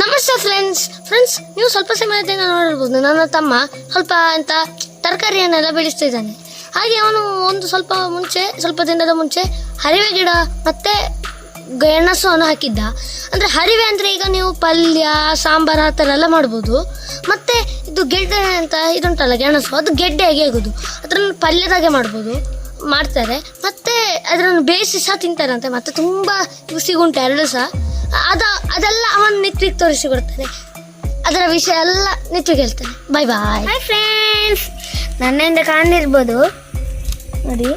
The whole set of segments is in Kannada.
ನಮಸ್ತೆ ಫ್ರೆಂಡ್ಸ್ ನೀವು ಸ್ವಲ್ಪ ಸಮಯದಿಂದ ನೋಡಿರ್ಬೋದು ನನ್ನ ತಮ್ಮ ಸ್ವಲ್ಪ ಅಂತ ತರಕಾರಿಯನ್ನೆಲ್ಲ ಬೆಳೆಸ್ತಿದ್ದಾನೆ. ಹಾಗೆ ಅವನು ಸ್ವಲ್ಪ ದಿನದ ಮುಂಚೆ ಹರಿವೆ ಗಿಡ ಮತ್ತು ಗೆಣಸನ್ನು ಹಾಕಿದ್ದ. ಅಂದರೆ ಹರಿವೆ ಅಂದರೆ ಈಗ ನೀವು ಪಲ್ಯ ಸಾಂಬಾರು ಆ ಥರ ಎಲ್ಲ ಮಾಡ್ಬೋದು. ಮತ್ತು ಇದು ಗೆಡ್ಡೆ ಅಂತ ಇದುಂಟಲ್ಲ ಗೆಣಸು, ಅದು ಗೆಡ್ಡೆಯಾಗಿ ಆಗೋದು, ಅದನ್ನು ಪಲ್ಯದಾಗೆ ಮಾಡ್ತಾರೆ. ಮತ್ತು ಅದನ್ನು ಬೇಯಿಸಿ ಸಹ ತಿಂತಾರಂತೆ. ಮತ್ತು ತುಂಬ ಸಿಗುಂಟು ಎರಡು ಸಹ. ಅದೆಲ್ಲ ಅವನು ನಿತ್ವಿಗೆ ತೋರಿಸಿಕೊಡ್ತಾನೆ. ಅದರ ವಿಷಯ ಎಲ್ಲ ನಿತ್ವಿಗೆ ಹೇಳ್ತಾನೆ. ಬಾಯ್ ಫ್ರೆಂಡ್ಸ್, ನನ್ನಿಂದ ಕಾಣಿರ್ಬೋದು ನೋಡಿ.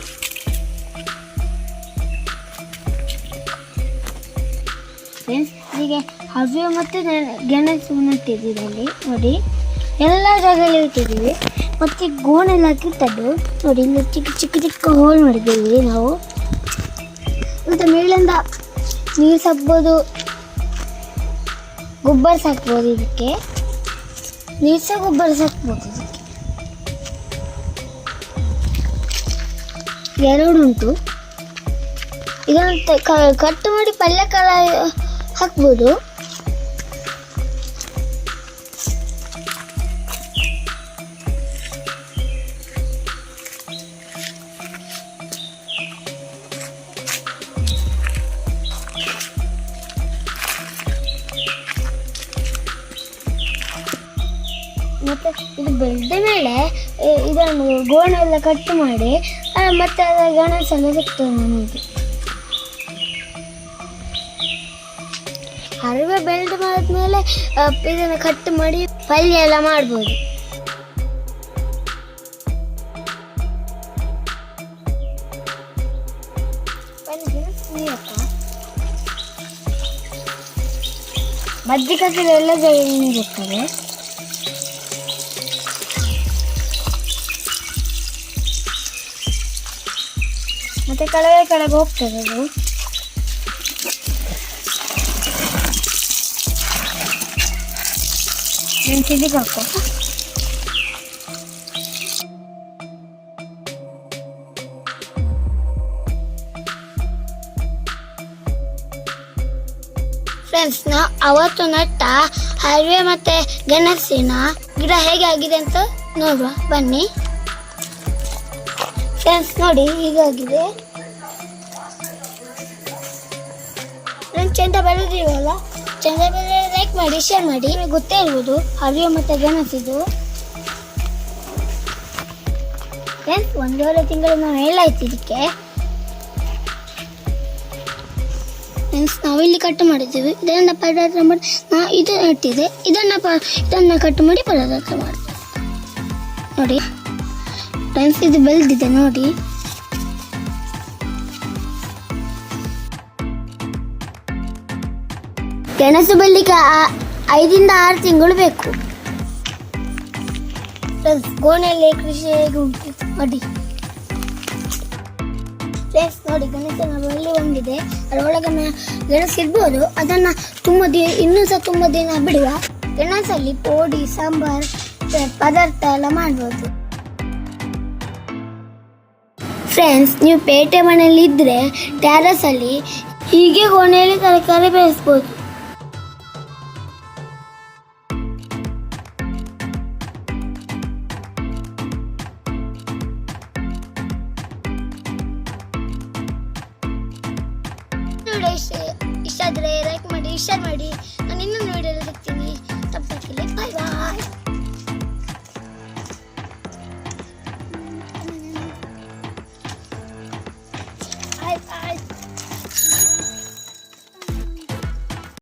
ಫ್ರೆಂಡ್ಸ್, ಹೀಗೆ ಹರಿವೆ ಮತ್ತು ಗೆಣಸು ನೆಟ್ಟಿದ್ದೀವಿ ನೋಡಿ. ಎಲ್ಲ ಜಾಗದಲ್ಲಿ ಇಟ್ಟಿದ್ದೀವಿ. ಮತ್ತು ಗೋಣೆಲ್ಲ ಹಾಕಿಟ್ಟದ್ದು ನೋಡಿ. ಇಲ್ಲಿ ಚಿಕ್ಕ ಹೋಲ್ ಮಾಡಿದ್ದೀವಿ ನಾವು. ಮತ್ತು ಮೇಲಿಂದ ನೀರು ಸಾಕ್ಬೋದು, ಗೊಬ್ಬರ ಸಾಕ್ಬೋದು. ಇದಕ್ಕೆ ನೀರು ಸಹ ಗೊಬ್ಬರ ಸಾಕ್ಬೋದು. ಇದಕ್ಕೆ ಎರಡು ಉಂಟು. ಇದನ್ನು ಕಟ್ಟು ಮಾಡಿ ಪಲ್ಯಕಾಲ ಹಾಕ್ಬೋದು. ಮತ್ತು ಇದು ಬೆಳೆದ ಮೇಲೆ ಇದನ್ನು ಗೋಣೆಲ್ಲ ಕಟ್ ಮಾಡಿ ಮತ್ತೆ ಅದರ ಗೆಣಸೆಲ್ಲ ಸಿಗ್ತದೆ ನಮಗೆ. ಹರಿವೆ ಬೆಳೆದು ಮಾಡಿದ್ಮೇಲೆ ಇದನ್ನು ಕಟ್ ಮಾಡಿ ಪಲ್ಯ ಎಲ್ಲ ಮಾಡ್ಬೋದು. ಮಜ್ಜಿಗೆ ಕಸಲು ಎಲ್ಲ ನೀರಿರ್ತದೆ. ಮತ್ತೆ ಕೆಳಗೆ ಹೋಗ್ತದೆ ಅದು. ಇದಕ್ಕೆ ಹಾಕೋ. ಫ್ರೆಂಡ್ಸ್, ನಾವು ಅವತ್ತು ನಟ್ಟ ಹರಿವೆ ಮತ್ತೆ ಗೆಣಸಿನ ಗಿಡ ಹೇಗೆ ಆಗಿದೆ ಅಂತ ನೋಡುವ ಬನ್ನಿ. ಫ್ರೆಂಡ್ಸ್ ನೋಡಿ, ಹೀಗಾಗಿದೆ. ಚಂದ ಬೆಳೆದಿವಲ್ಲ, ಚಂದ ಬೆಳೆ ಲೈಕ್ ಮಾಡಿ, ಶೇರ್ ಮಾಡಿ. ನಿಮಗೆ ಗೊತ್ತೇ ಇರ್ಬೋದು ಹರಿವೆ ಮತ್ತು ಗೆಣಸಿದು. ಫ್ರೆಂಡ್ಸ್, 1.5 ತಿಂಗಳು ನಾವು ಹೇಳಾಯ್ತು ಇದಕ್ಕೆ. ಫ್ರೆಂಡ್ಸ್, ನಾವಿಲ್ಲಿ ಕಟ್ ಮಾಡಿದ್ದೀವಿ. ಇದನ್ನು ಪದಾರ್ಥ ಮಾಡಿ ಇದು ನೆಟ್ಟಿದೆ. ಇದನ್ನು ಕಟ್ ಮಾಡಿ ಪದಾರ್ಥ ಮಾಡ್ತೀವಿ ನೋಡಿ. ಫ್ರೆಂಡ್ಸ್, ಇದು ಬೆಳೆದಿದೆ ನೋಡಿ. ಗೆಣಸು ಬೆಳಿಲಿಕ್ಕೆ 5 ರಿಂದ 6 ತಿಂಗಳು ಬೇಕು. ಫ್ರೆಂಡ್ಸ್, ಗೋಣೆಯಲ್ಲಿ ಕೃಷಿ ಹೇಗೆ ಉಂಟು ನೋಡಿ. ಫ್ರೆಂಡ್ಸ್ ನೋಡಿ, ಗೆಣಸಿನ ಬಳ್ಳಿ ಒಂದಿದೆ, ಅದರೊಳಗೆ ಗೆಣಸು ಇರ್ಬೋದು. ಅದನ್ನು ಇನ್ನೂ ಸಹ ತುಂಬ ದಿನ ಬಿಡುವ. ಗೆಣಸಲ್ಲಿ ಪೋಡಿ ಸಾಂಬಾರ್ ಪದಾರ್ಥ ಎಲ್ಲ ಮಾಡ್ಬೋದು. ಫ್ರೆಂಡ್ಸ್, ನೀವು ಪೇಟೆ ಮನೆಯಲ್ಲಿ ಇದ್ದರೆ ಟ್ಯಾರಸಲ್ಲಿ ಹೀಗೆ ಗೋಣೆಯಲ್ಲಿ ತರಕಾರಿ ಬೆಳೆಸ್ಬೋದು. ಇಷ್ಟ ಆದರೆ ಲೈಕ್ ಮಾಡಿ, ಶೇರ್ ಮಾಡಿ.